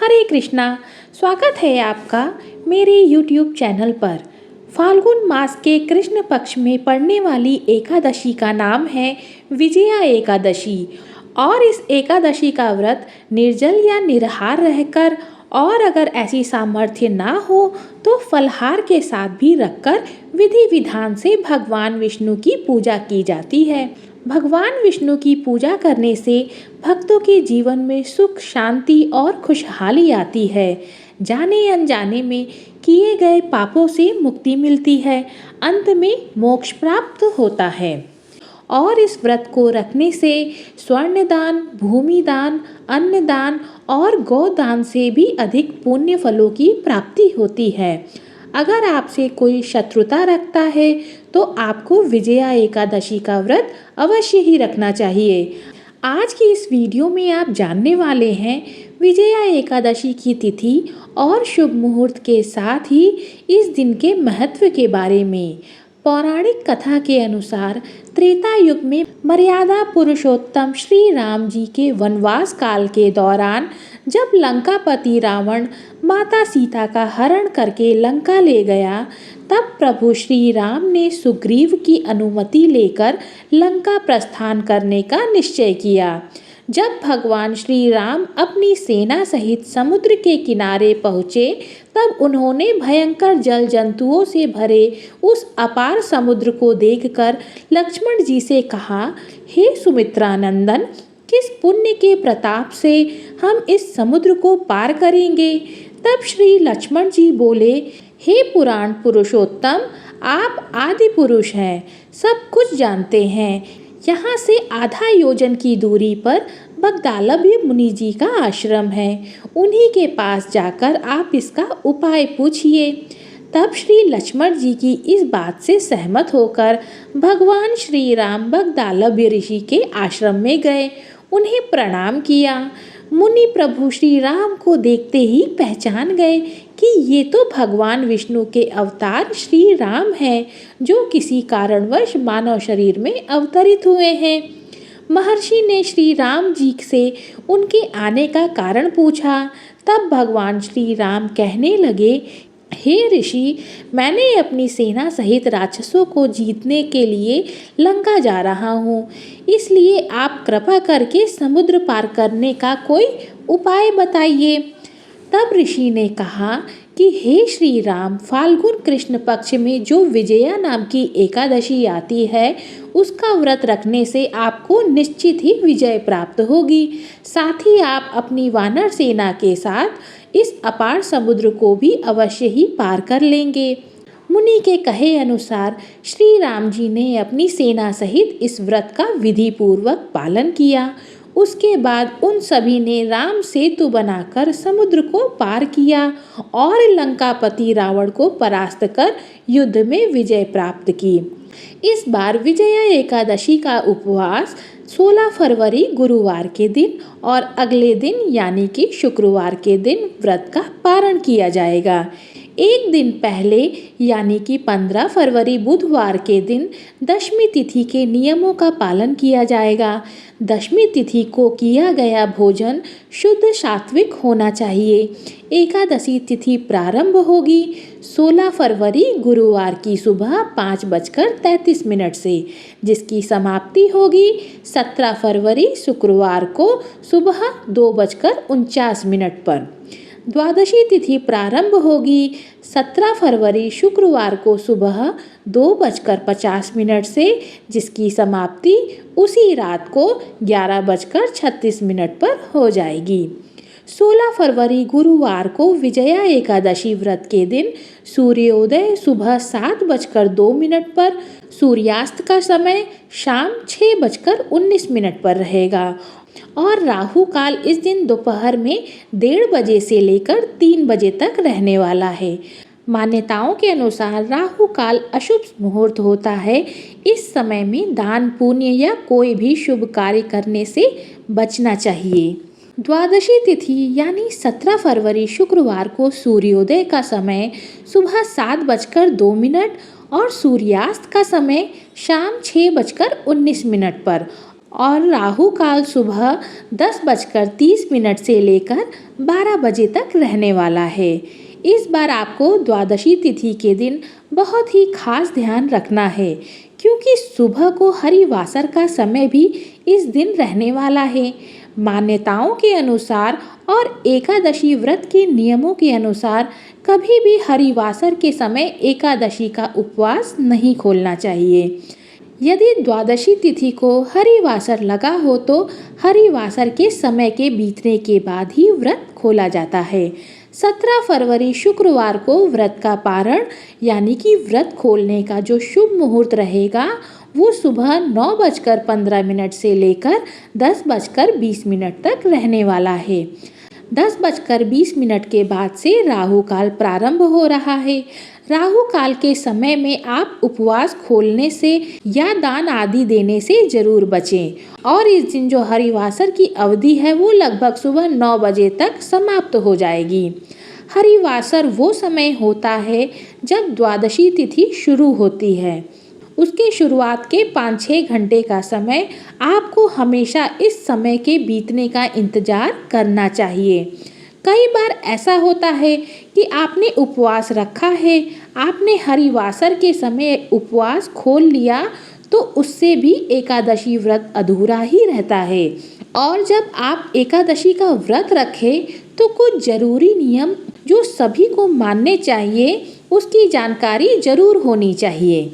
हरे कृष्णा। स्वागत है आपका मेरे YouTube चैनल पर। फाल्गुन मास के कृष्ण पक्ष में पड़ने वाली एकादशी का नाम है विजया एकादशी और इस एकादशी का व्रत निर्जल या निराहार रहकर और अगर ऐसी सामर्थ्य ना हो तो फलहार के साथ भी रखकर विधि विधान से भगवान विष्णु की पूजा की जाती है। भगवान विष्णु की पूजा करने से भक्तों के जीवन में सुख, शांति और खुशहाली आती है। जाने अनजाने में किए गए पापों से मुक्ति मिलती है, अंत में मोक्ष प्राप्त होता है। और इस व्रत को रखने से स्वर्ण दान, भूमि दान, अन्न दान और गोदान से भी अधिक पुण्य फलों की प्राप्ति होती है। अगर आपसे कोई शत्रुता रखता है तो आपको विजया एकादशी का व्रत अवश्य ही रखना चाहिए। आज की इस वीडियो में आप जानने वाले हैं विजया एकादशी की तिथि और शुभ मुहूर्त के साथ ही इस दिन के महत्व के बारे में। पौराणिक कथा के अनुसार त्रेता युग में मर्यादा पुरुषोत्तम श्री राम जी के वनवास काल के दौरान जब लंकापति रावण माता सीता का हरण करके लंका ले गया, तब प्रभु श्री राम ने सुग्रीव की अनुमति लेकर लंका प्रस्थान करने का निश्चय किया। जब भगवान श्री राम अपनी सेना सहित समुद्र के किनारे पहुँचे, तब उन्होंने भयंकर जल जंतुओं से भरे उस अपार समुद्र को देखकर लक्ष्मण जी से कहा, हे सुमित्रा नंदन, किस पुण्य के प्रताप से हम इस समुद्र को पार करेंगे। तब श्री लक्ष्मण जी बोले, हे पुराण पुरुषोत्तम, आप आदि पुरुष हैं, सब कुछ जानते हैं। यहाँ से आधा योजन की दूरी पर बगदालभ्य मुनि जी का आश्रम है, उन्हीं के पास जाकर आप इसका उपाय पूछिए। तब श्री लक्ष्मण जी की इस बात से सहमत होकर भगवान श्री राम बगदालभ्य ऋषि के आश्रम में गए, उन्हें प्रणाम किया। मुनि प्रभु श्री राम को देखते ही पहचान गए कि ये तो भगवान विष्णु के अवतार श्री राम हैं, जो किसी कारणवश मानव शरीर में अवतरित हुए हैं। महर्षि ने श्री राम जी से उनके आने का कारण पूछा। तब भगवान श्री राम कहने लगे, हे ऋषि, मैंने अपनी सेना सहित राक्षसों को जीतने के लिए लंका जा रहा हूँ, इसलिए आप कृपा करके समुद्र पार करने का कोई उपाय बताइए। तब ऋषि ने कहा कि हे श्री राम, फाल्गुन कृष्ण पक्ष में जो विजया नाम की एकादशी आती है, उसका व्रत रखने से आपको निश्चित ही विजय प्राप्त होगी। साथ ही आप अपनी वानर सेना के साथ इस अपार समुद्र को भी अवश्य ही पार कर लेंगे। मुनि के कहे अनुसार श्री राम जी ने अपनी सेना सहित इस व्रत का विधि पूर्वक पालन किया। उसके बाद उन सभी ने राम सेतु बनाकर समुद्र को पार किया और लंकापति रावण को परास्त कर युद्ध में विजय प्राप्त की। इस बार विजया एकादशी का उपवास 16 फरवरी गुरुवार के दिन और अगले दिन यानी कि शुक्रवार के दिन व्रत का पारण किया जाएगा। एक दिन पहले यानी कि 15 फरवरी बुधवार के दिन दशमी तिथि के नियमों का पालन किया जाएगा। दशमी तिथि को किया गया भोजन शुद्ध सात्विक होना चाहिए। एकादशी तिथि प्रारंभ होगी 16 फरवरी गुरुवार की सुबह 5:33 से, जिसकी समाप्ति होगी 17 फरवरी शुक्रवार को सुबह 2:49 पर। द्वादशी तिथि प्रारंभ होगी 17 फरवरी शुक्रवार को सुबह 2:50 से, जिसकी समाप्ति उसी रात को 11:36 पर हो जाएगी। 16 फरवरी गुरुवार को विजया एकादशी व्रत के दिन सूर्योदय सुबह 7:02 पर, सूर्यास्त का समय शाम 6:19 पर रहेगा और राहु काल इस दिन दोपहर में 1:30 बजे से लेकर 3 बजे तक रहने वाला है। मान्यताओं के अनुसार राहु काल अशुभ मुहूर्त होता है। इस समय में दान, पुण्य या कोई भी शुभ कार्य करने से बचना चाहिए। द्वादशी तिथि यानी 17 फरवरी शुक्रवार को सूर्योदय का समय सुबह 7:02 और सूर्यास्त का समय शाम 6:19 पर और राहु काल सुबह 10:30 से लेकर 12 बजे तक रहने वाला है। इस बार आपको द्वादशी तिथि के दिन बहुत ही खास ध्यान रखना है, क्योंकि सुबह को हरिवासर का समय भी इस दिन रहने वाला है। मान्यताओं के अनुसार और एकादशी व्रत के नियमों के अनुसार कभी भी हरिवासर के समय एकादशी का उपवास नहीं खोलना चाहिए। यदि द्वादशी तिथि को हरिवासर लगा हो तो हरिवासर के समय के बीतने के बाद ही व्रत खोला जाता है। 17 फरवरी शुक्रवार को व्रत का पारण यानी कि व्रत खोलने का जो शुभ मुहूर्त रहेगा वो सुबह 9:15 से लेकर 10:20 तक रहने वाला है। 10:20 के बाद से राहु काल प्रारंभ हो रहा है। राहु काल के समय में आप उपवास खोलने से या दान आदि देने से जरूर बचें। और इस दिन जो हरिवासर की अवधि है वो लगभग सुबह 9 बजे तक समाप्त हो जाएगी। हरिवासर वो समय होता है जब द्वादशी तिथि शुरू होती है। उसके शुरुआत के 5-6 घंटे का समय आपको हमेशा इस समय के बीतने का इंतजार करना चाहिए। कई बार ऐसा होता है कि आपने उपवास रखा है, आपने हरिवासर के समय उपवास खोल लिया तो उससे भी एकादशी व्रत अधूरा ही रहता है। और जब आप एकादशी का व्रत रखें तो कुछ जरूरी नियम जो सभी को मानने चाहिए उसकी जानकारी जरूर होनी चाहिए।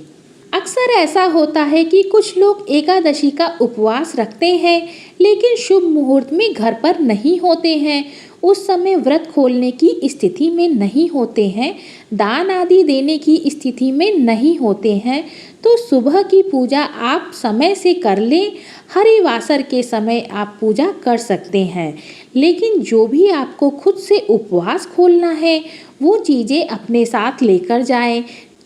अक्सर ऐसा होता है कि कुछ लोग एकादशी का उपवास रखते हैं लेकिन शुभ मुहूर्त में घर पर नहीं होते हैं, उस समय व्रत खोलने की स्थिति में नहीं होते हैं, दान आदि देने की स्थिति में नहीं होते हैं, तो सुबह की पूजा आप समय से कर लें। हरिवासर के समय आप पूजा कर सकते हैं, लेकिन जो भी आपको खुद से उपवास खोलना है वो चीज़ें अपने साथ लेकर जाएं,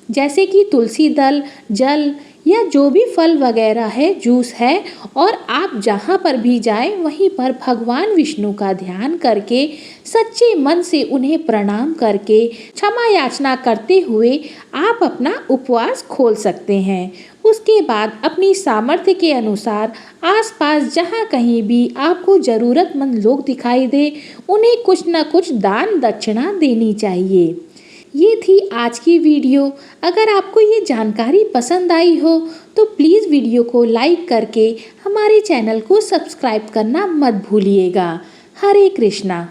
जैसे कि तुलसी दल, जल या जो भी फल वगैरह है, जूस है। और आप जहाँ पर भी जाएं वहीं पर भगवान विष्णु का ध्यान करके सच्चे मन से उन्हें प्रणाम करके क्षमा याचना करते हुए आप अपना उपवास खोल सकते हैं। उसके बाद अपनी सामर्थ्य के अनुसार आसपास जहाँ कहीं भी आपको ज़रूरतमंद लोग दिखाई दे उन्हें कुछ न कुछ दान दक्षिणा देनी चाहिए। ये थी आज की वीडियो। अगर आपको ये जानकारी पसंद आई हो तो प्लीज़ वीडियो को लाइक करके हमारे चैनल को सब्सक्राइब करना मत भूलिएगा। हरे कृष्णा।